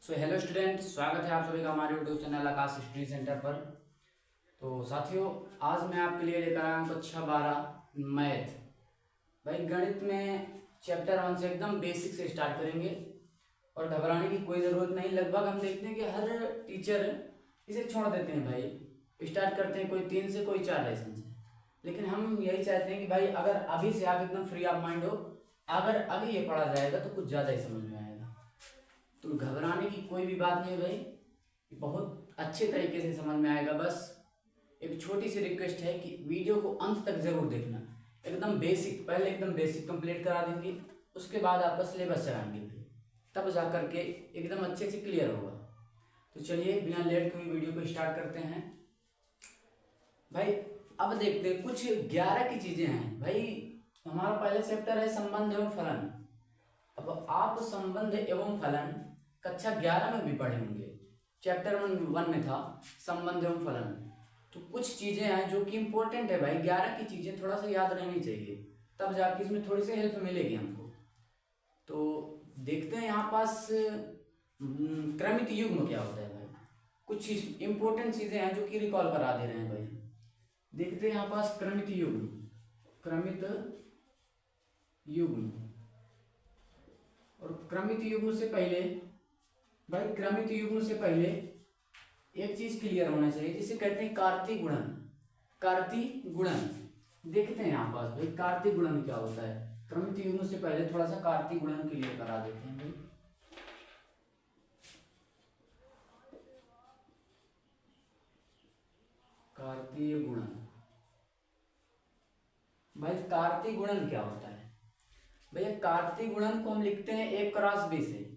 Hello student, स्वागत है आप सभी का हमारे यूट्यूब चैनल आकाश स्टडी सेंटर पर। तो साथियों, आज मैं आपके लिए लेकर आया हूँ कक्षा 12 मैथ। भाई गणित में चैप्टर 1 से एकदम बेसिक से स्टार्ट करेंगे और घबराने की कोई ज़रूरत नहीं। लगभग हम देखते हैं कि हर टीचर इसे छोड़ देते हैं भाई, स्टार्ट करते हैं कोई 3 से कोई 4 लेसन से। लेकिन हम यही चाहते हैं कि भाई अगर अभी से आप एकदम फ्री ऑफ माइंड हो, अगर अभी ये पढ़ा जाएगा तो कुछ ज़्यादा ही समझ में आएगा। तो घबराने की कोई भी बात नहीं भाई, बहुत अच्छे तरीके से समझ में आएगा। बस एक छोटी सी रिक्वेस्ट है कि वीडियो को अंत तक जरूर देखना। एकदम बेसिक, पहले एकदम बेसिक कंप्लीट करा देंगे, उसके बाद आपका सिलेबस चलाएंगे भाई, तब जा करके एकदम अच्छे से क्लियर होगा। तो चलिए बिना लेट हुई वीडियो को स्टार्ट करते हैं भाई। अब देखते हैं कुछ 11 की चीजें हैं भाई। हमारा पहला चैप्टर है संबंध एवं फलन। अब आप संबंध एवं फलन कक्षा 11 में भी पढ़े होंगे। चैप्टर 1 में था संबंध एवं फलन। तो कुछ चीजें हैं जो कि इंपॉर्टेंट है भाई, 11 की चीजें थोड़ा सा याद रहनी चाहिए, तब जाके इसमें थोड़ी सी हेल्प मिलेगी हमको। तो देखते हैं यहाँ पास क्रमित युग्म क्या होता है भाई। कुछ इंपॉर्टेंट चीजें हैं जो कि रिकॉल करा दे रहे हैं भाई। देखते हैं यहाँ पास क्रमित युग्म। क्रमित युग्म और क्रमित युग्म से पहले भाई, क्रमित युग्म से पहले एक चीज क्लियर होना चाहिए जिसे कहते हैं कार्तीय गुणन। कार्तीय गुणन देखते हैं यहाँ पास भाई, कार्तीय गुणन क्या होता है। क्रमित युग्म से पहले थोड़ा सा कार्तीय गुणन क्लियर करा देते हैं भाई। कार्तीय गुणन भाई, कार्तीय गुणन क्या होता है भैया? कार्तीय गुणन को हम लिखते हैं a क्रॉस b से।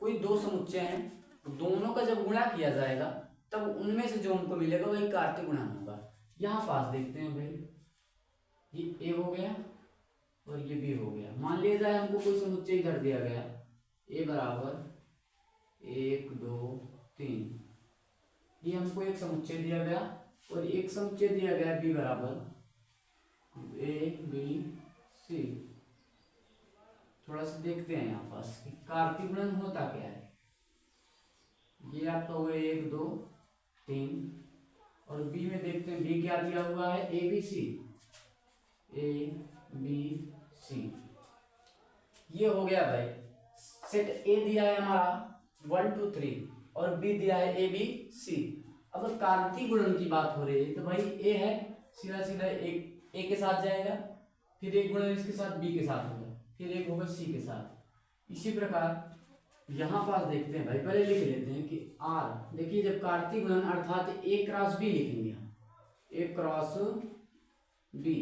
कोई दो समुच्चय हैं, दोनों का जब गुणा किया जाएगा तब उनमें से जो हमको मिलेगा वही कार्तीय गुणन होगा। यहाँ पास देखते हैं भाई, ये a हो गया और ये b हो गया। मान लिया जाए हमको कोई समुच्चय इधर दिया गया, a बराबर 1 2 3। ये हमको एक समुच्चय दिया गया और एक समुच्चय दिया गया b बराबर a b c। थोड़ा सा देखते हैं यहाँ पास कि कार्तीय गुणन होता क्या है। ये आपका हुआ 1 2 3 और बी में देखते हैं बी क्या दिया हुआ है, A B C. A B C ये हो गया भाई। सेट ए दिया है हमारा 1 2 3 और बी दिया है ए बी सी। अब कार्तीय गुणन की बात हो रही है तो भाई ए है, सीधा सीधा एक ए के साथ जाएगा, फिर एक गुणन इसके साथ बी के साथ होगा, फिर एक होगा सी के साथ। इसी प्रकार यहां पास देखते हैं भाई, पहले लिख लेते हैं कि आर। देखिए जब कार्तीय गुणन अर्थात ए क्रॉस बी लिखेंगे हम, ए क्रॉस बी,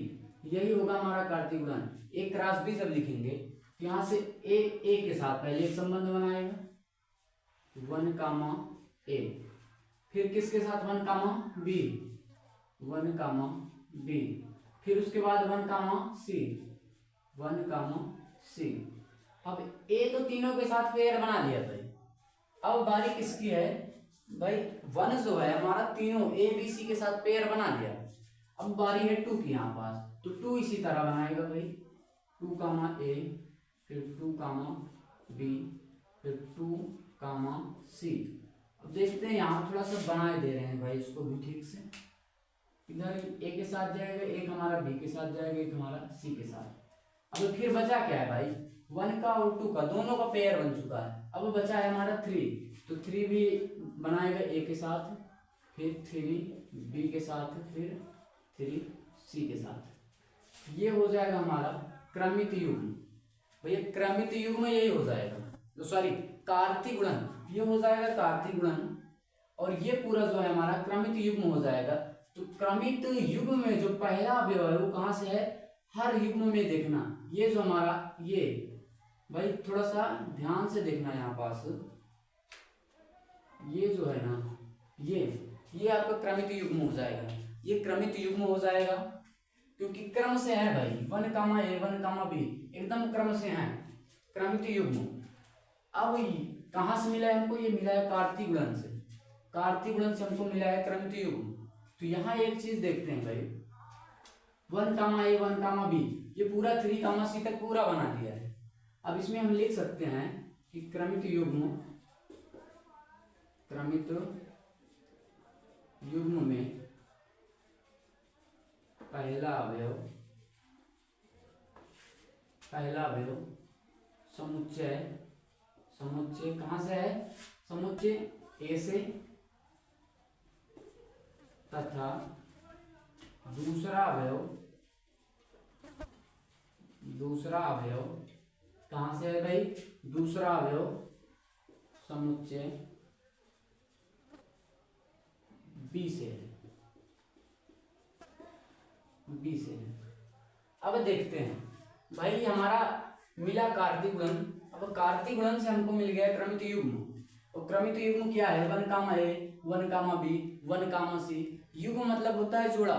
यही होगा हमारा कार्तीय गुणन। ए क्रॉस बी जब लिखेंगे तो यहां से ए के साथ पहले एक संबंध बनाएगा 1 कामा ए, फिर किसके साथ 1 कामा बी, 1 कामा बी, फिर उसके बाद 1 कामा सी, 1 कामा सी। अब ए तो तीनों के साथ पेयर बना लिया भाई। अब बारी किसकी है भाई? 1 जो है हमारा तीनों ए बी सी के साथ पेयर बना लिया। अब बारी है 2 की यहाँ पास, तो 2 इसी तरह बनाएगा भाई, 2 कामा ए, फिर 2 कामा बी, फिर 2 कामा सी। अब देखते हैं यहाँ थोड़ा सा बनाए दे रहे हैं भाई इसको भी ठीक से। इधर ए के साथ जाएगा, एक हमारा बी के साथ जाएगा, एक हमारा सी के साथ। अब फिर बचा क्या है भाई? 1 का और 2 का दोनों का पेयर बन चुका है। अब बचा है हमारा 3, तो 3 भी बनाएगा ए के साथ, फिर 3 बी के साथ, फिर 3 सी के साथ। ये हो जाएगा हमारा क्रमित युग्म। भैया क्रमित युग्म यही हो जाएगा, तो सॉरी कार्तीय गुणन ये हो जाएगा कार्तीय गुणन, और ये पूरा जो है हमारा क्रमित युग्म हो जाएगा। तो क्रमित युग्म में जो पहला अवयव है वो कहां से है? हर युग्म में देखना। ये जो हमारा ये भाई थोड़ा सा ध्यान से देखना यहाँ पास, ये जो है ना ये आपका क्रमित युग्म हो जाएगा। ये क्रमित युग्म हो जाएगा क्योंकि क्रम से है भाई, 1 कामा ए 1 कामा बी एकदम क्रम से है क्रमित युग्म। अब कहां से मिला है हमको? ये मिला है कार्तीय गुणन से। कार्तीय गुणन से हमको मिला है क्रमित युग्म। तो यहाँ एक चीज देखते हैं भाई, 1 कामा ए 1 कामा बी, ये पूरा 3 कामा सी तक पूरा बना दिया है। अब इसमें हम लिख सकते हैं कि क्रमिक युग्म क्रमित युग्म में पहला अवयव समुच्चय कहाँ से है, समुच्चय ए से, तथा दूसरा अवयव कहाँ से है भाई, दूसरा अवयव समुच्चय बी से है। अब देखते हैं भाई, हमारा मिला कार्तीय गुणन। अब कार्तीय गुणन से हमको मिल गया क्रमित युग्म। और क्रमित युग्म क्या है, 1, A 1, B 1, C। युग्म मतलब होता है जोड़ा,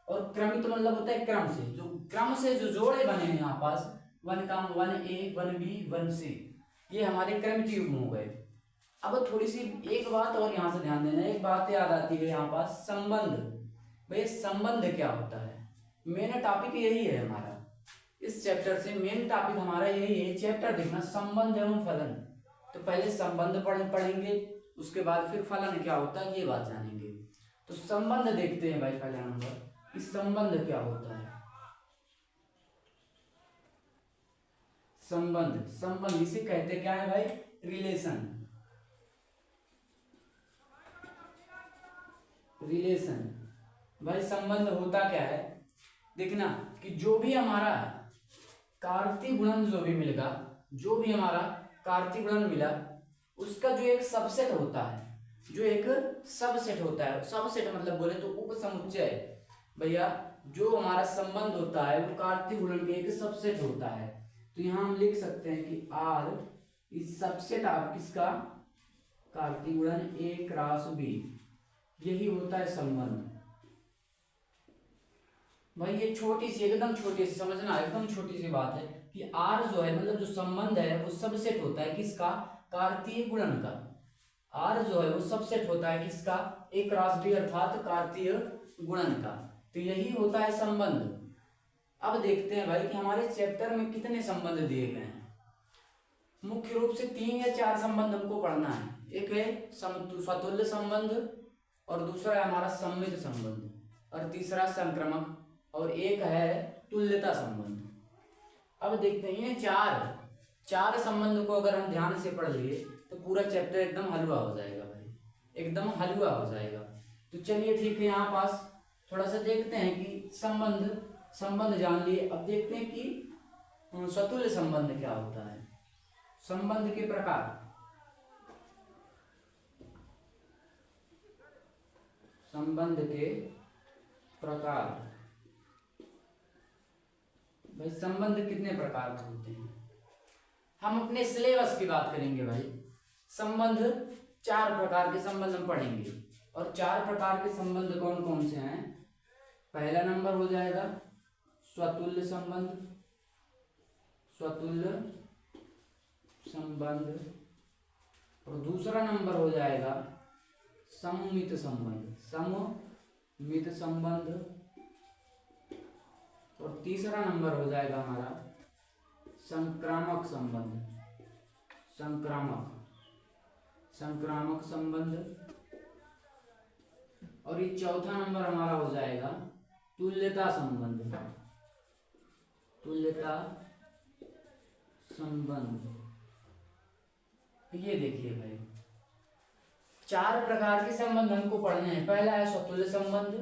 और क्रमित मतलब होता है क्रम से, जो क्रम से जो जोड़े बने हैं यहाँ पास 1, A 1, B 1, C, ये हमारे क्रमित युग्म हो गए। अब थोड़ी सी एक बात और यहाँ से ध्यान देना, एक बात याद आती है यहाँ पास, संबंध। भाई संबंध क्या होता है, मेन टॉपिक यही है हमारा इस चैप्टर से, मेन टॉपिक हमारा यही है। चैप्टर देखना, संबंध एवं फलन। तो पहले संबंध पढ़ेंगे, उसके बाद फिर फलन क्या होता है ये बात जानेंगे। तो संबंध देखते हैं भाई, पहला नंबर कि संबंध क्या होता है। संबंध इसे कहते क्या है भाई, रिलेशन। भाई संबंध होता क्या है, देखना कि जो भी हमारा कार्तीय गुणन जो भी मिलेगा, जो भी हमारा कार्तीय गुणन मिला, उसका जो एक सबसेट होता है, सबसेट मतलब बोले तो उपसमुच्चय। भैया जो हमारा संबंध होता है वो कार्तीय गुणन के एक सबसेट होता है। तो यहाँ हम लिख सकते हैं कि R इस सबसेट ऑफ किसका, कार्तीय गुणन A क्रॉस B, यही होता है संबंध। भाई ये छोटी सी, एकदम छोटी सी समझना, एकदम छोटी सी बात है कि R जो है मतलब जो संबंध है वो सबसेट होता है किसका, कार्तीय गुणन का। R जो है वो सबसेट होता है किसका, A क्रॉस B अर्थात कार्तीय गुणन का। तो यही होता है संबंध। अब देखते हैं भाई कि हमारे चैप्टर में कितने संबंध दिए गए हैं। मुख्य रूप से 3 या 4 संबंध हमको पढ़ना है। एक है स्वतुल्य संबंध, और दूसरा है हमारा सम्मित संबंध, और तीसरा संक्रमक, और एक है तुल्यता संबंध। अब देखते हैं ये चार संबंध को अगर हम ध्यान से पढ़ लिए तो पूरा चैप्टर एकदम हलवा हो जाएगा भाई, एकदम हलवा हो जाएगा। तो चलिए ठीक है, यहाँ पास थोड़ा सा देखते हैं कि संबंध जान लिए। अब देखते हैं कि स्वतुल्य संबंध क्या होता है। संबंध के प्रकार, भाई संबंध कितने प्रकार के होते हैं, हम अपने सिलेबस की बात करेंगे भाई। संबंध 4 प्रकार के संबंध हम पढ़ेंगे, और 4 प्रकार के संबंध कौन कौन से हैं। पहला नंबर हो जाएगा स्वतुल्य संबंध, और दूसरा नंबर हो जाएगा सममित संबंध, और तीसरा नंबर हो जाएगा हमारा संक्रामक संबंध, और ये चौथा नंबर हमारा हो जाएगा तुल्यता संबंध। ये देखिए भाई, 4 प्रकार के संबंध हमको पढ़ने हैं। पहला है स्वतुल्य संबंध,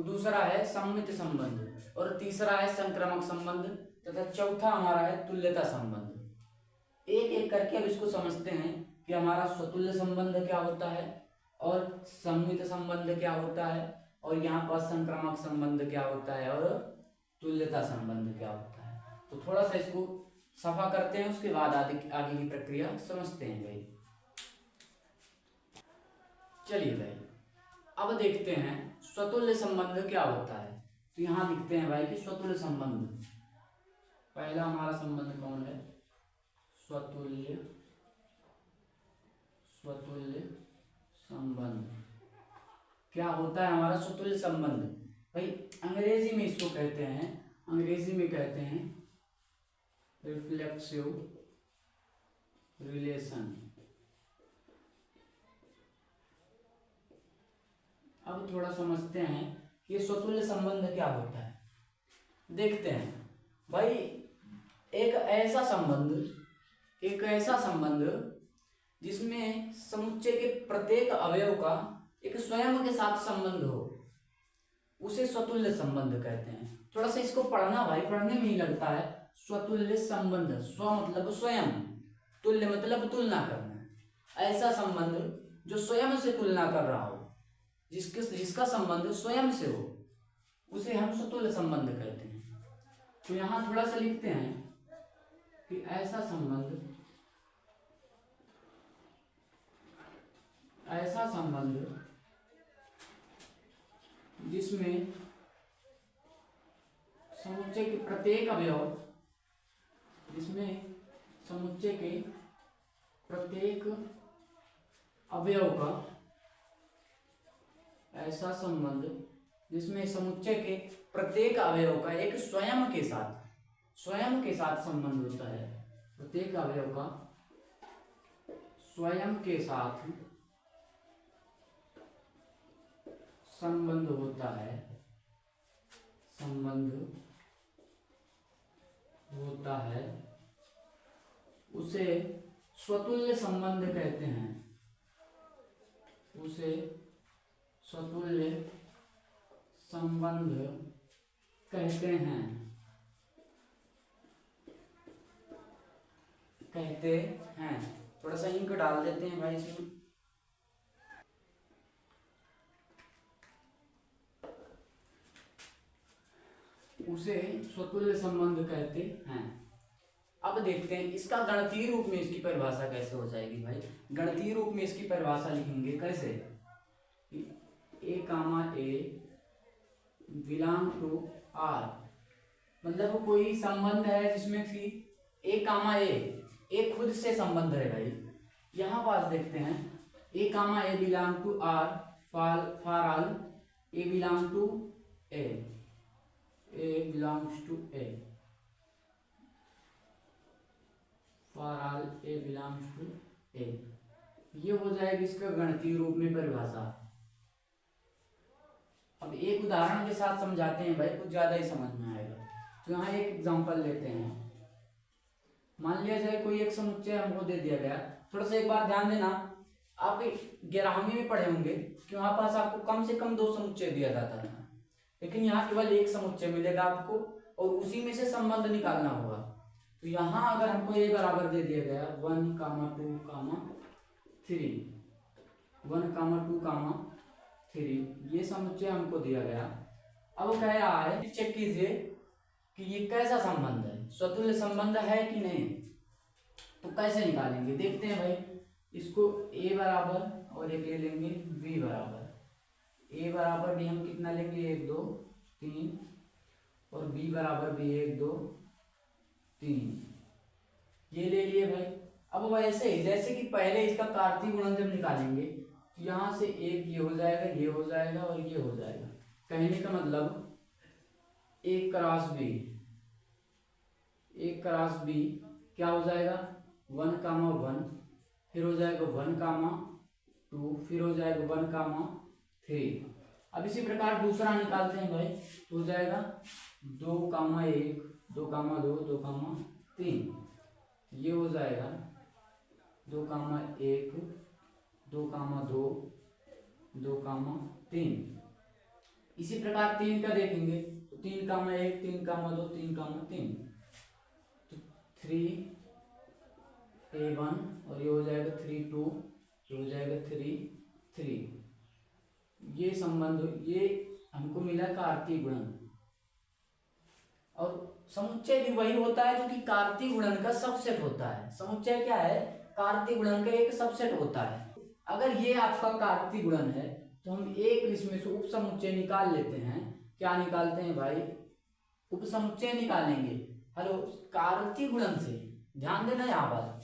दूसरा है सम्मित संबंध, और तीसरा है संक्रामक संबंध, तथा चौथा हमारा है तुल्यता संबंध। एक एक करके अब इसको समझते हैं कि हमारा स्वतुल्य संबंध क्या होता है, और सम्मित संबंध क्या होता है, और यहाँ पर संक्रामक संबंध क्या होता है, और तुल्यता संबंध क्या होता है। तो थोड़ा सा इसको सफा करते हैं, उसके बाद आगे की प्रक्रिया समझते हैं भाई। चलिए भाई, अब देखते हैं स्वतुल्य संबंध क्या होता है। तो यहाँ लिखते हैं भाई कि स्वतुल्य संबंध, पहला हमारा संबंध कौन है, स्वतुल्य संबंध। क्या होता है हमारा स्वतुल्य संबंध भाई, अंग्रेजी में इसको कहते हैं रिफ्लेक्सिव रिलेशन। अब थोड़ा समझते हैं कि ये स्वतुल्य संबंध क्या होता है। देखते हैं भाई, एक ऐसा संबंध जिसमें समुच्चय के प्रत्येक अवयव का एक स्वयं के साथ संबंध हो, उसे स्वतुल्य संबंध कहते हैं। थोड़ा सा इसको पढ़ना भाई, पढ़ने में ही लगता है। स्वतुल्य संबंध, स्व मतलब स्वयं, तुल्य मतलब तुलना करना। ऐसा संबंध जो स्वयं से तुलना कर रहा हो, जिसका संबंध स्वयं से हो, उसे हम स्वतुल्य संबंध कहते हैं। तो यहां थोड़ा सा लिखते हैं कि ऐसा संबंध जिसमें समुच्चय के प्रत्येक अवयव का ऐसा संबंध जिसमें समुच्चय के प्रत्येक अवयव का एक स्वयं के साथ संबंध होता है। प्रत्येक अवयव का स्वयं के साथ संबंध होता है, उसे स्वतुल्य संबंध कहते हैं। थोड़ा सा इंक डाल देते हैं भाई इसमें। उसे स्वतुल्य संबंध कहते हैं। अब देखते हैं इसका गणितीय रूप में इसकी परिभाषा कैसे हो जाएगी भाई। गणितीय रूप में इसकी परिभाषा लिखेंगे कैसे, ए comma A belong to are, मतलब कोई संबंध है जिसमें कि ए कामा ए खुद से संबंध है भाई। यहाँ पास देखते हैं A comma A belong to R for all A belong to A belongs to A, for all A belongs to A। ये हो जाएगी इसका गणितीय रूप में परिभाषा। अब एक उदाहरण के साथ समझाते हैं भाई, कुछ ज्यादा ही समझ में आएगा। तो यहाँ एक एग्जांपल लेते हैं। मान लिया जाए कोई एक समुच्चय हमको दे दिया गया। थोड़ा सा एक बार ध्यान देना, आप 11वीं में पढ़े होंगे कि वहां पास आपको कम से कम 2 समुच्चय दिया जाता था, लेकिन यहाँ केवल एक समुच्चय मिलेगा आपको और उसी में से संबंध निकालना होगा। तो यहाँ अगर हमको ए बराबर दे दिया गया 1, 2, 3, 1, 2, 3, ये समुच्चय हमको दिया गया। अब कह रहा है चेक कीजिए कि ये कैसा संबंध है, स्वतुल्य संबंध है कि नहीं। तो कैसे निकालेंगे देखते हैं भाई। इसको ए बराबर और एक ले लेंगे बी बराबर। ए बराबर भी हम कितना लेंगे 1, 2, 3 और बी बराबर भी 1, 2, 3 ये ले लिए भाई। अब वैसे ही जैसे कि पहले इसका कार्तीय गुणन जब निकालेंगे तो यहाँ से एक ये हो जाएगा, ये हो जाएगा और ये हो जाएगा। कहने का मतलब ए क्रॉस बी क्या हो जाएगा 1, 1, फिर हो जाएगा 1, 2, फिर हो जाएगा 1, 3। अब इसी प्रकार दूसरा निकालते हैं भाई, तो हो जाएगा 2, 1, 2, 2, 2, 3। ये हो जाएगा 2, 1, 2, 2, 2, 3। इसी प्रकार 3 का देखेंगे तो 3, 1, 3, 2, 3, 3, तो 3A1 और ये हो जाएगा 3, 2, ये हो जाएगा 3, 3। ये संबंध ये हमको मिला कार्तीय गुणन। और समुच्चय भी वही होता है जो कि कार्तीय गुणन का सबसेट होता है। समुच्चय क्या है, कार्तीय गुणन का एक सबसेट होता है। अगर ये आपका कार्तीय गुणन है तो हम एक इसमें से उपसमुच्चय निकाल लेते हैं। क्या निकालते हैं भाई, उपसमुच्चय निकालेंगे। हेलो, कार्तीय गुणन से ध्यान देना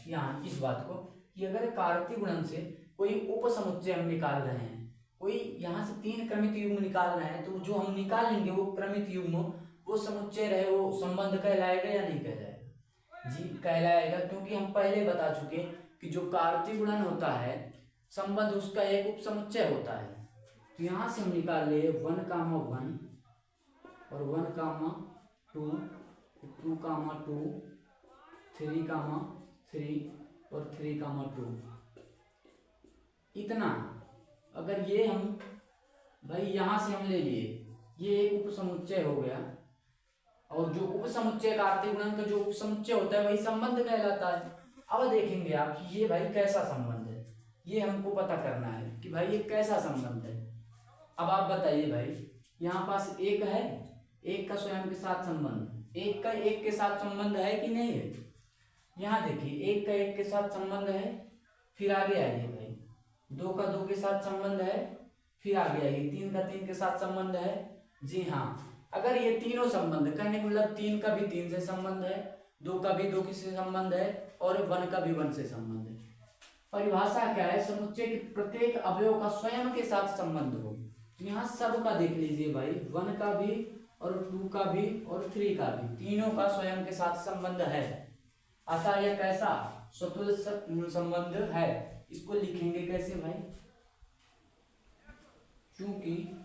यहाँ इस बात को कि अगर कार्तीय गुणन से कोई उपसमुच्चय हम निकाल रहे हैं, कोई यहाँ से 3 क्रमित युग्म निकाल रहे हैं, तो जो हम निकालेंगे वो क्रमित युग्म वो समुच्चय रहे, वो संबंध कहलाएगा या नहीं कहलाएगा? जी कहलाएगा, क्योंकि हम पहले बता चुके कि जो कार्तीय गुणन होता है संबंध उसका एक उपसमुच्चय होता है। तो तो यहाँ से हम निकाल ले 1, 1 और 1, 2, 2, 2, 3, 3 और 3, 2। इतना अगर ये हम भाई यहाँ से हम ले लिए, ये एक उपसमुच्चय हो गया, और जो उपसमुच्चय कार्तीय गुणन का जो उपसमुच्चय होता है वही संबंध कहलाता है। अब देखेंगे आप कि ये भाई कैसा संबंध है, ये हमको पता करना है कि भाई ये कैसा संबंध है। अब आप बताइए भाई, यहाँ पास एक है, एक का स्वयं के साथ संबंध, एक का एक के साथ संबंध है कि नहीं है। यहाँ देखिए एक का एक के साथ संबंध है, फिर आगे आइए भाई 2 का 2 के साथ संबंध है, फिर आगे आइए 3 का 3 के साथ संबंध है। जी हाँ, अगर ये तीनों संबंध, कहने का मतलब 3 का भी 3 से संबंध है, 2 का भी 2 से संबंध है, और 1 का भी 1 से संबंध है। परिभाषा क्या है, समुच्चय के प्रत्येक अवयव का स्वयं के साथ संबंध हो। तो यहाँ सब का देख लीजिए भाई, 1 का भी और 2 का भी और 3 का भी, तीनों का स्वयं के साथ संबंध है। अतः यह कैसा स्वतुल्य संबंध है। इसको लिखेंगे कैसे भाई, चूंकि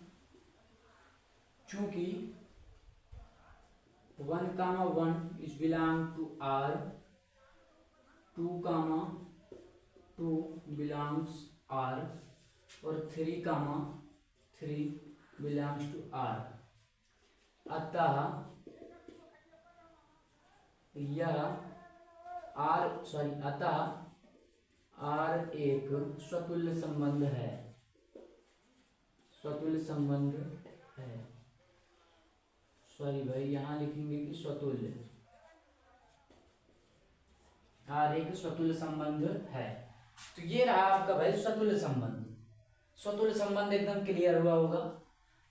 1, 1 is belong to R, 2, 2 belongs R और 3, 3 belongs to R। अतः R एक स्वतुल्य संबंध है, स्वतुल्य संबंध है। सॉरी भाई, यहाँ लिखेंगे कि स्वतुल्य, R एक स्वतुल्य संबंध है। तो ये रहा आपका भाई स्वतुल्य संबंध। स्वतुल्य संबंध एकदम क्लियर हुआ होगा।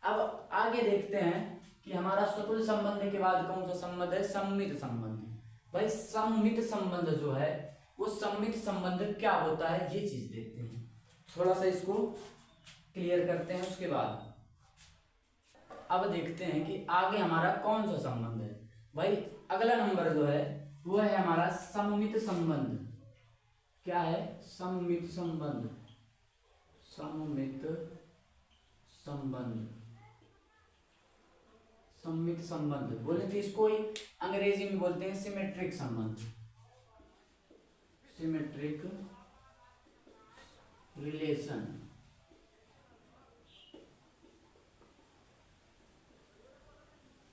अब आगे देखते हैं कि हमारा स्वतुल्य संबंध के बाद कौन सा संबंध है, सम्मित संबंध। भाई सम्मित संबंध जो है, वो सम्मित संबंध क्या होता है, ये चीज देखते हैं। थोड़ा सा इसको क्लियर करते हैं, उसके बाद अब देखते हैं कि आगे हमारा कौन सा संबंध है। भाई अगला नंबर जो है वो है हमारा सम्मित संबंध। क्या है, सम्मित संबंध, सम्मित संबंध, सम्मित संबंध बोले तो इसको अंग्रेजी में बोलते हैं सिमेट्रिक संबंध, सिमेट्रिक रिलेशन।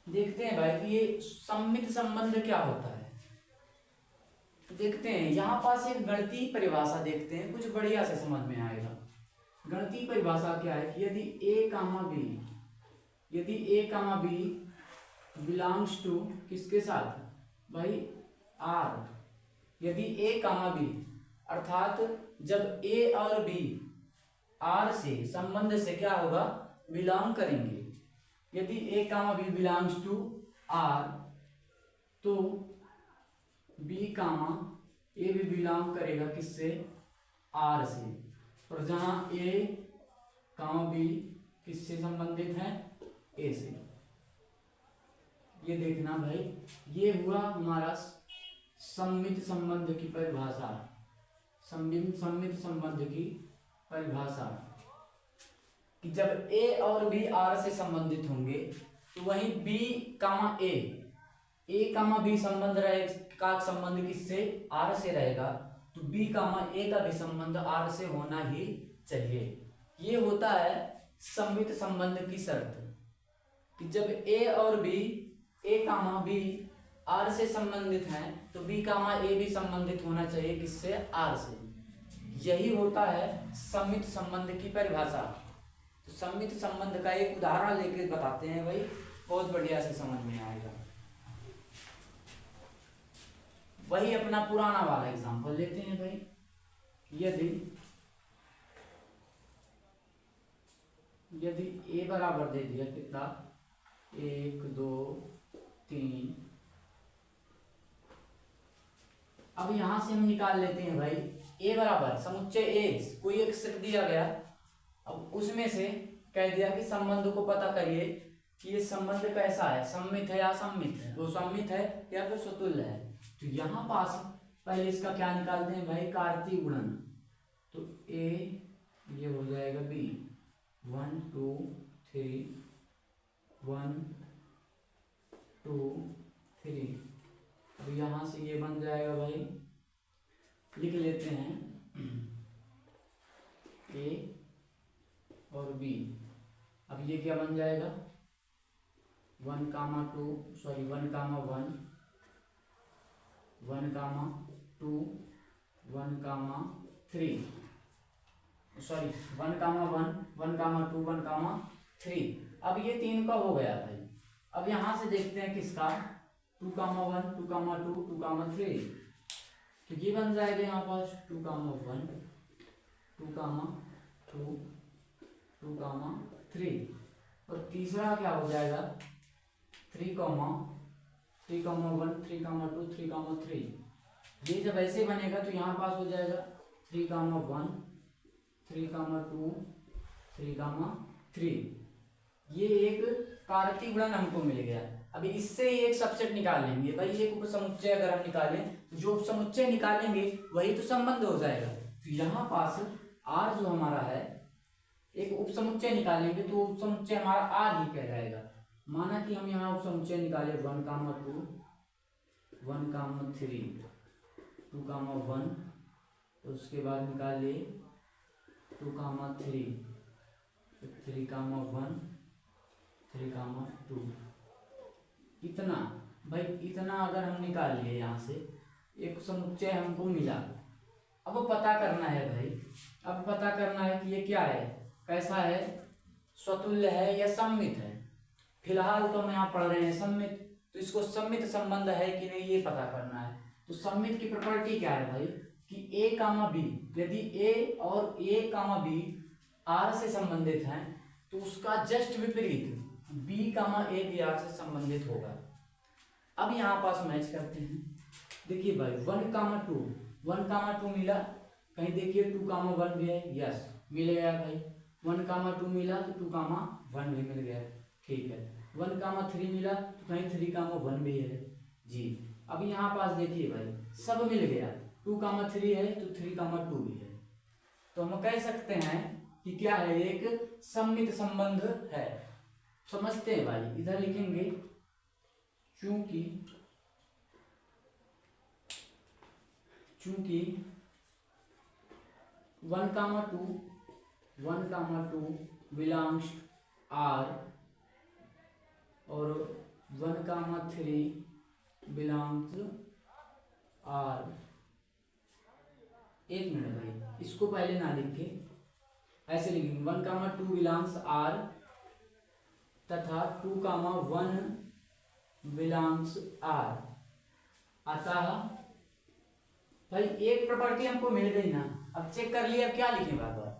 देखते हैं भाई कि ये सम्मित संबंध क्या होता है। देखते हैं, यहाँ पास एक गणितीय परिभाषा देखते हैं, कुछ बढ़िया से समझ में आएगा। गणितीय परिभाषा क्या है कि यदि a, b बिलोंग्स टू किसके साथ भाई, R। यदि a, b अर्थात जब a और b R से संबंध से क्या होगा, बिलोंग करेंगे। यदि a, b belongs to R तो b, a भी बिलोंग करेगा किससे, R से। और जहां a, b किससे संबंधित है, a से। ये देखना भाई, ये हुआ हमारा सम्मित संबंध की परिभाषा, सम्मित संबंध की परिभाषा कि जब a और b R से संबंधित होंगे तो वहीं b, a, b संबंध का संबंध किससे, R से रहेगा। तो b, a का भी संबंध R से होना ही चाहिए। ये होता है सम्मित संबंध की शर्त कि जब a और b, a, b R से संबंधित हैं तो b, a भी संबंधित होना चाहिए किससे, R से। यही होता है सम्मित संबंध की परिभाषा। तो सम्मित संबंध का एक उदाहरण लेकर बताते हैं भाई, बहुत बढ़िया से समझ में आएगा। वही अपना पुराना वाला एग्जांपल लेते हैं भाई। यदि a बराबर दे दिया कितना, 1, 2, 3। अब यहां से हम निकाल लेते हैं भाई, a बराबर समुच्चय a, कोई एक सेट दिया गया। अब उसमें से कह दिया कि संबंध को पता करिए कि ये संबंध कैसा है, सम्मित है या असम्मित है, वो सम्मित है या फिर स्वतुल्य है। तो यहाँ पास पहले इसका क्या निकालते हैं भाई, कार्तीय गुणन। तो a ये हो जाएगा b, 1 2 3 1 2 3। अब यहाँ से ये बन जाएगा भाई, लिख लेते हैं ए और बी। अब ये क्या बन जाएगा 1 कामा 2 सॉरी 1 कामा 1 1 कामा 2 1 कामा 3 सॉरी 1 कामा 1 1 कामा 2 1 कामा 3। अब ये 3 का हो गया भाई। अब यहाँ से देखते हैं किसका 2 कामा 1 2 कामा 2 2 कामा 3। तो ये बन जाएगा यहाँ पास 2 कामा 1 2 कामा 2 2 कामा 3। और तीसरा क्या हो जाएगा 3 कामा 1 3 कामा 2 3 कामा 3। ये जब ऐसे बनेगा तो यहाँ पास हो जाएगा 3 कामा 1 3 कामा 2 3 कामा 3। ये एक कारतीय गुणन हमको मिल गया। अभी इससे एक सबसेट निकाल लेंगे भाई। एक उपसमुच्चय अगर हम निकालें तो जो उपसमुच्चय निकालेंगे वही तो संबंध हो जाएगा। तो यहाँ पास R जो हमारा है एक उपसमुच्चय निकालेंगे तो उपसमुच्चय हमारा R ही कहलाएगा। माना कि हम यहाँ उपसमुच्चय निकाले 1 कामा 2 1 कामा 3 2 कामा 1। तो उसके बाद निकाले 2 कामा 3 3 कामा 1 3 कामा 2। इतना भाई, इतना अगर हम निकाल लिए यहाँ से एक समुच्चय हमको मिला। अब पता करना है भाई, अब पता करना है कि ये क्या है, कैसा है, स्वतुल्य है या सममित है। फिलहाल तो हम यहाँ पढ़ रहे हैं सममित, तो इसको सममित संबंध है कि नहीं ये पता करना है। तो सममित की प्रॉपर्टी क्या है भाई कि a कामा b, यदि a और a कामा b r से संबंधित हैं तो उसका जस्ट विपरीत b कामा a भी r से संबंधित होगा। अब यहाँ पास मैच करते हैं। देखिए भाई 1 कामा 2 मिला, कहीं देखिए 2 कामा 1 भी है, यस मिल गया भाई। 1 कामा 2 मिला तो 2 कामा 1 भी मिल गया, ठीक है। 1 कामा 3 मिला तो कहीं 3 कामा 1 भी है जी। अब यहाँ पास देखिए भाई सब मिल गया, 2 कामा 3 है तो 3 कामा 2 भी है। तो हम कह सकते हैं कि क्या है, एक सममित संबंध है। समझते हैं भाई, इधर लिखेंगे चूंकि 1 कामा 2 बिलोंग्स R और 1 कामा 3 बिलोंग्स R। एक मिनट भाई, इसको पहले ना लिखे, ऐसे लिखेंगे 1 कामा 2 बिलोंग्स R तथा 2 कामा 1 बिलोंग्स R। अतः भाई एक प्रॉपर्टी हमको मिल गई ना। अब चेक कर लिया, अब क्या लिखें बार बार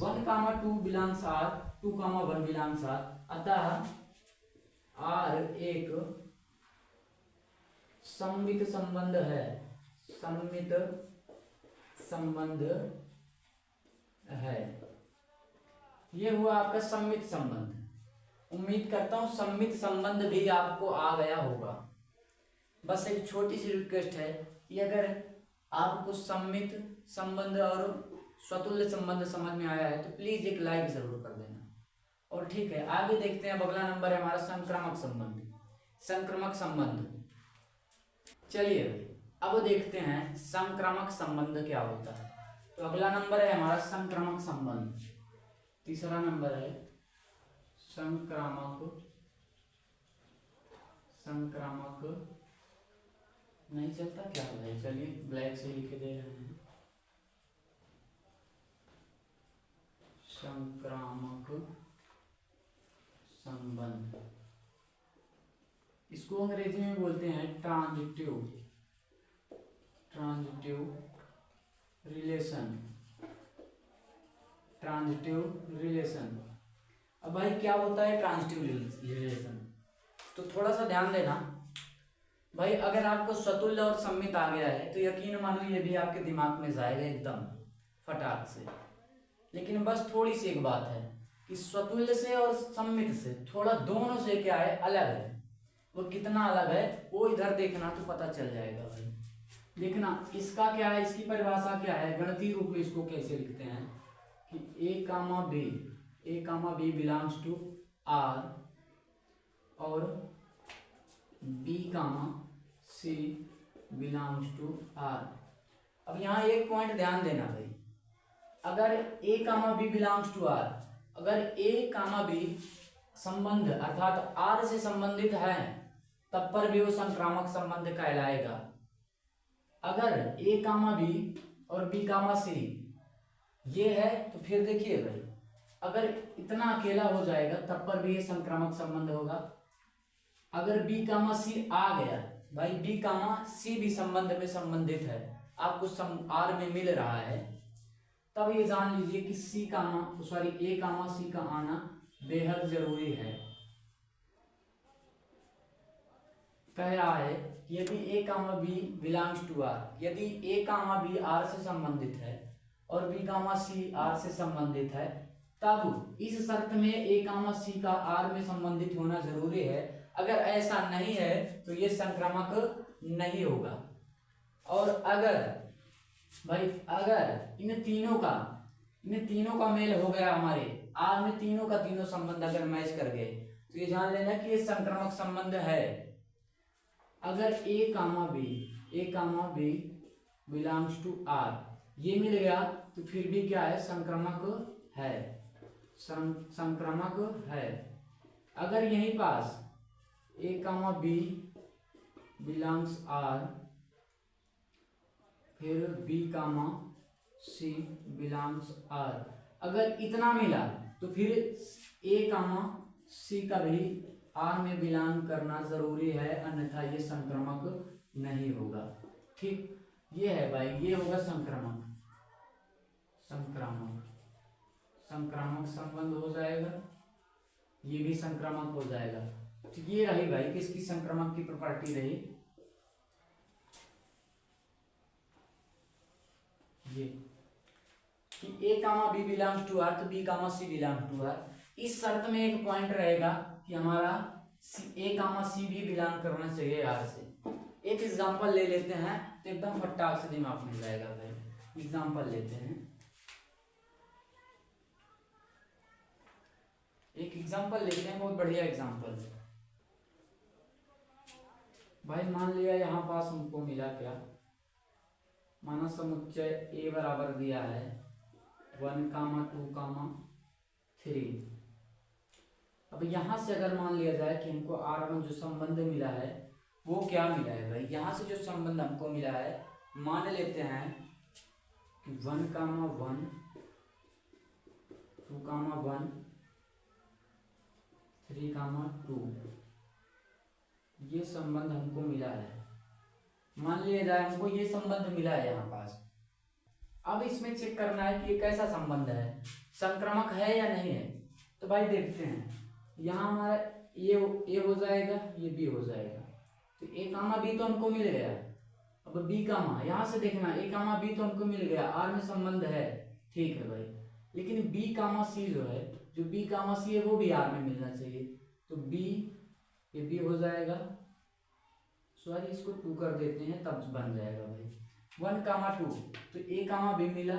1 कामा 2 बिलोंग्स R 2 कामा 1 बिलोंग्स R। अतः R एक सममित संबंध है, सममित संबंध है। ये हुआ आपका सममित संबंध। उम्मीद करता हूं सममित संबंध भी आपको आ गया होगा। बस एक छोटी सी रिक्वेस्ट है कि अगर आपको सममित संबंध और स्वतुल्य संबंध समझ में आया है तो प्लीज एक लाइक जरूर कर देना। और ठीक है, आगे देखते हैं। अगला नंबर है हमारा संक्रामक संबंध। संक्रामक संबंध, चलिए भाई अब देखते हैं संक्रामक संबंध क्या होता है। तो अगला नंबर है हमारा संक्रामक संबंध। तीसरा नंबर है संक्रामक नहीं चलता क्या है, चलिए ब्लैक से लिख दे रहे हैं। संक्रामक संबंध, इसको अंग्रेजी में बोलते हैं ट्रांजिटिव रिलेशन। अब भाई क्या होता है ट्रांजिटिव रिलेशन, तो थोड़ा सा ध्यान देना भाई। अगर आपको स्वतुल्य और सममित आ गया है तो यकीन मानो ये भी आपके दिमाग में जाएगा एकदम फटाक से। लेकिन बस थोड़ी सी एक बात है कि स्वतुल्य से और सममित से थोड़ा दोनों से क्या है, अलग है। वो कितना अलग है वो इधर देखना तो पता चल जाएगा भाई। देखना इसका क्या है, इसकी परिभाषा क्या है, गणितीय रूप में इसको कैसे लिखते हैं कि a कामा b A comma B belongs to R और B comma C belongs to R. अब यहाँ एक पॉइंट ध्यान देना भाई, अगर A comma B belongs to R, अगर ए कामा बी संबंध अर्थात आर से संबंधित है तब पर भी वो संक्रामक संबंध कहलाएगा। अगर ए कामा बी और बी कामा सी ये है तो फिर देखिए भाई, अगर इतना अकेला हो जाएगा तब पर भी ये संक्रामक संबंध होगा। अगर बी कामा सी आ गया भाई, बी कामा सी भी संबंध में संबंधित है, आपको आर में मिल रहा है, तब ये जान लीजिए कि ए कामा सी का आना बेहद जरूरी है। कह रहा है यदि ए comma B belongs to are, यदि ए कामा बी आर से संबंधित है और बी कामा सी आर से संबंधित है, तब इस शर्त में ए कामा सी का आर में संबंधित होना जरूरी है। अगर ऐसा नहीं है तो ये संक्रामक नहीं होगा। और अगर इन तीनों का मेल हो गया, हमारे आर में तीनों का तीनों संबंध अगर मैच कर गए तो ये जान लेना कि ये संक्रामक संबंध है। अगर A comma B belongs to R ये मिल गया तो फिर भी क्या है, संक्रामक है, संक्रामक है। अगर यहीं पास A comma B belongs R फिर B comma C belongs R, अगर इतना मिला तो फिर ए कामा सी का भी आर में बिलोंग करना जरूरी है, अन्यथा ये संक्रामक नहीं होगा। ठीक, ये है भाई, ये होगा संक्रामक संबंध हो जाएगा, ये भी संक्रामक हो जाएगा। तो ये रही भाई किसकी संक्रामक की प्रॉपर्टी रही, ये कि A comma B belongs to R तो B comma C belong to R. इस शर्त में एक पॉइंट रहेगा कि हमारा ए कामा सी भी बिलोंग करना चाहिए आर से। एक एग्जांपल ले लेते हैं तो एकदम फटाक से दिमाग में जाएगा भाई। एग्जांपल लेते हैं, एक एग्जांपल लेते हैं, बहुत बढ़िया एग्जांपल भाई। मान लिया यहाँ पास हमको मिला क्या, माना समुच्चय ए बराबर दिया है 1, 2, 3। अब यहां से अगर मान लिया जाए कि हमको R1 जो संबंध मिला है वो क्या मिला है भाई, यहां से जो संबंध हमको मिला है मान लेते हैं कि 1, 1, 2, 1, 3, 2 ये संबंध हमको मिला है। मान लिया जाए हमको ये संबंध मिला है यहाँ पास। अब इसमें चेक करना है कि ये कैसा संबंध है, संक्रामक है या नहीं है। तो भाई देखते हैं, यहाँ हमारा ए हो जाएगा, ये बी हो जाएगा, तो ए कामा बी तो हमको मिल गया। अब बी कामा, यहाँ से देखना ए कामा बी तो हमको मिल गया, आर में संबंध है, ठीक है भाई। लेकिन बी कामा सी जो है, जो बी कामा सी है वो भी आर में मिलना चाहिए। तो बी, ये बी हो जाएगा, सॉरी इसको 2 कर देते हैं तब बन जाएगा भाई 1, 2। तो ए कामा बी मिला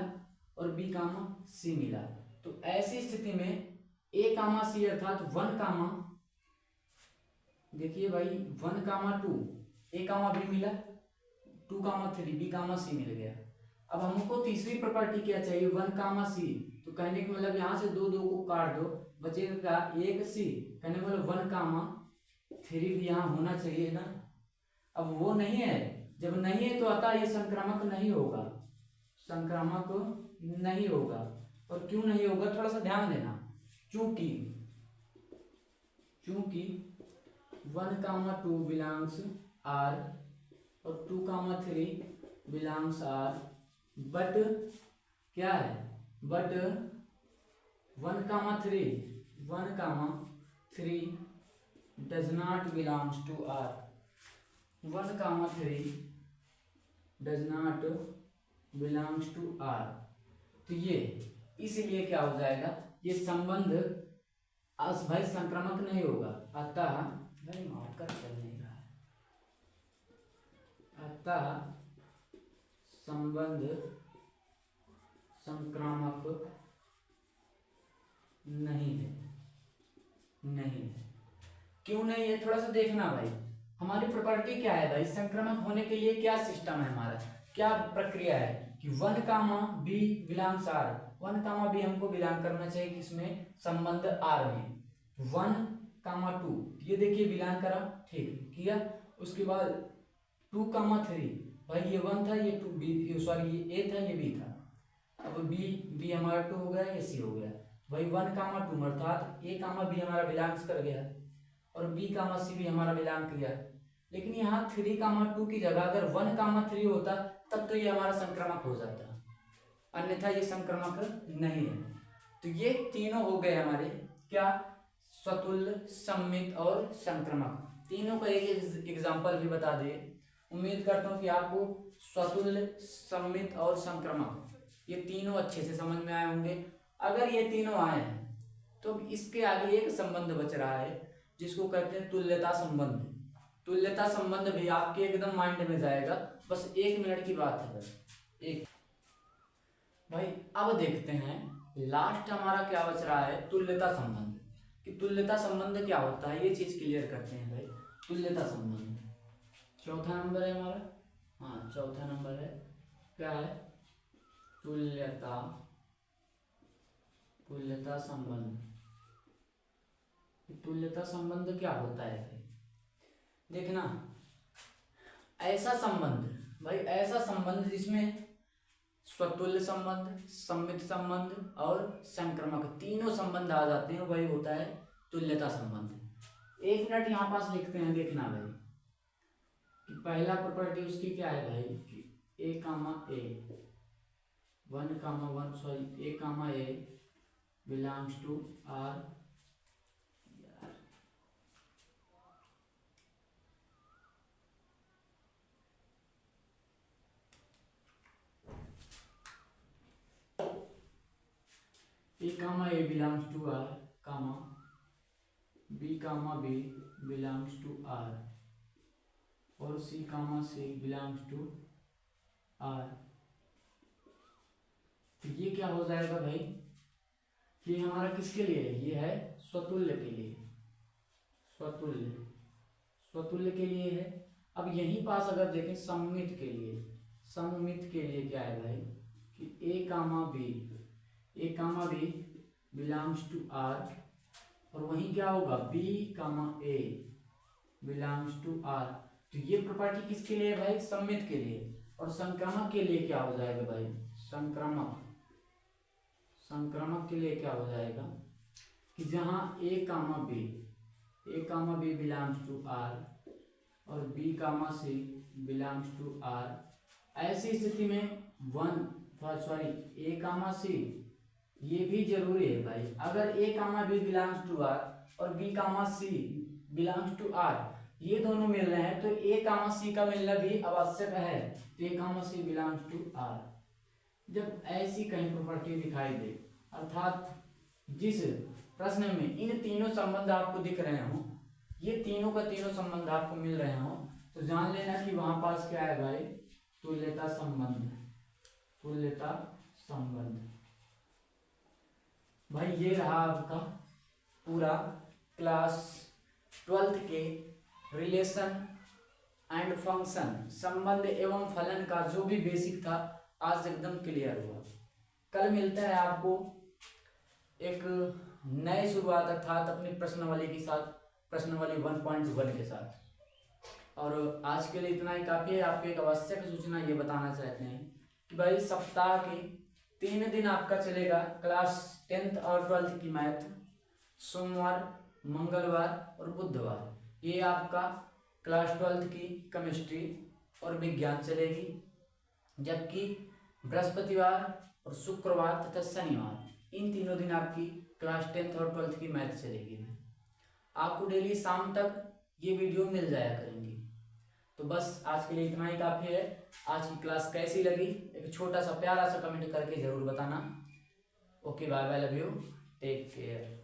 और बी कामा सी मिला। तो ऐसी स्थिति में ए कामा सी अर्थात 1 कामा, देखिए भाई 1, 2 ए कामा बी मिला, 2, 3 बी कामा सी मिल गया। अब हमको तीसरी प्रॉपर्टी क्या चाहिए, 1 कामा सी। तो कहने का मतलब यहाँ से 2 को काट दो, बचेगा 1 सी। कहने का मतलब 1 कामा 3 भी यहाँ होना चाहिए ना। अब वो नहीं है, जब नहीं है तो अतः ये संक्रामक नहीं होगा, संक्रामक नहीं होगा। और क्यों नहीं होगा थोड़ा सा ध्यान देना, चूंकि 1, 2 बिलोंग्स आर और 2, 3 बिलोंग्स आर, बट क्या है, but 1, 3 does not belongs to R. 1, 3 does not belongs to R. तो ये इसलिए क्या हो जाएगा, ये संबंध भाई संक्रामक नहीं होगा। अतः भाई मार्कर चल नहीं रहा है, अतः संबंध संक्रामक नहीं है, नहीं है। क्यों नहीं है, थोड़ा सा देखना भाई। हमारी प्रॉपर्टी क्या है भाई, संक्रमक होने के लिए क्या सिस्टम है हमारा, क्या प्रक्रिया है कि 1 comma B belongs R, 1 comma B हमको बिलोंग करना चाहिए किसमें, संबंध आर में। 1 कामा 2 ये देखिए बिलोंग करा, ठीक किया। उसके बाद 2 कामा 3 भाई ये 1 था, ये 2 बी, सॉरी ये ए था, ये बी था। अब बी हमारा 2 हो गया, ये सी हो गया भाई। 1 कामा 2 अर्थात ए कामा बी हमारा बिलोंग्स कर गया और बी कामा सी भी हमारा बिलोंग किया। लेकिन यहाँ 3 कामा 2 की जगह अगर 1 कामा 3 होता तब तो ये हमारा संक्रमक हो जाता, अन्यथा ये संक्रमक नहीं है। तो ये तीनों हो गए हमारे क्या, स्वतुल्य, सम्मित और संक्रमक। तीनों का एक एग्जाम्पल भी बता दे। उम्मीद करता हूँ कि आपको स्वतुल्य, सम्मित और संक्रमक ये तीनों अच्छे से समझ में आए होंगे। अगर ये तीनों आए हैं तो इसके आगे एक संबंध बच रहा है जिसको कहते हैं तुल्यता संबंध। तुल्यता संबंध भी आपके एकदम माइंड में जाएगा, बस 1 मिनट की बात है बस एक। भाई अब देखते हैं लास्ट हमारा क्या बच रहा है, तुल्यता संबंध। कि तुल्यता संबंध क्या होता है ये चीज क्लियर करते हैं भाई। तुल्यता संबंध चौथा नंबर है हमारा, हाँ चौथा नंबर है, क्या है, तुल्यता, तुल्यता संबंध। तुल्यता संबंध क्या होता है भाई, देखना ऐसा संबंध, भाई ऐसा संबंध जिसमें स्वतुल्य संबंध, सम्मित संबंध और संक्रमक तीनों संबंध आ जाते हैं, वही होता है तुल्यता संबंध। 1 मिनट यहाँ पास लिखते हैं, देखना भाई कि पहला प्रॉपर्टी उसकी क्या है भाई कि A comma A, 1 comma 1 sorry A comma A belongs to R. A comma A belongs to R comma B comma B belongs to R और C comma C belongs to R. तो ये क्या हो जाएगा भाई, ये हमारा किसके लिए है, ये है स्वतुल्य के लिए, स्वतुल्य, स्वतुल्य के लिए है। अब यहीं पास अगर देखें सम्मित के लिए, सम्मित के लिए क्या है भाई कि A comma B, A comma B belongs to R और वहीं क्या होगा B comma A belongs to R. तो ये प्रॉपर्टी किसके लिए भाई, सम्मित के लिए। और संक्रामक के लिए क्या हो जाएगा भाई, संक्रामक, संक्रामक के लिए क्या हो जाएगा कि जहां A comma B, A comma B belongs to R और B comma C belongs to R, ऐसी स्थिति में 1 सॉरी ए कामा सी ये भी जरूरी है भाई। अगर A comma B belongs to R और B comma C belongs to R ये दोनों मिल रहे हैं तो ए कामा सी का मिलना भी आवश्यक है। तो ए कामा सी बिलोंग्स टू आर। जब ऐसी कहीं प्रॉपर्टी दिखाई दे अर्थात जिस प्रश्न में इन तीनों संबंध आपको दिख रहे हो, ये तीनों का तीनों संबंध आपको मिल रहे हो, तो जान लेना कि वहां पास क्या है भाई, तुल्यता संबंध, तुल्यता संबंध। भाई ये रहा आपका पूरा क्लास 12th के रिलेशन एंड फंक्शन, संबंध एवं फलन का जो भी बेसिक था आज एकदम क्लियर हुआ। कल मिलता है आपको एक नए शुरुआत अर्थात अपनी प्रश्नावली के साथ, प्रश्नावली 1.1 के साथ। और आज के लिए इतना ही काफ़ी है। आपको एक आवश्यक सूचना ये बताना चाहते हैं कि भाई सप्ताह के 3 दिन आपका चलेगा क्लास 10th और 12th की मैथ, सोमवार, मंगलवार और बुधवार। ये आपका क्लास 12th की केमिस्ट्री और विज्ञान चलेगी, जबकि बृहस्पतिवार और शुक्रवार तथा शनिवार इन तीनों दिन आपकी क्लास 10th और 12th की मैथ चलेगी। आपको डेली शाम तक ये वीडियो मिल जाया करेंगी। तो बस आज के लिए इतना ही काफ़ी है। आज की क्लास कैसी लगी एक छोटा सा प्यारा सा कमेंट करके ज़रूर बताना। Okay bye bye, love you, take care.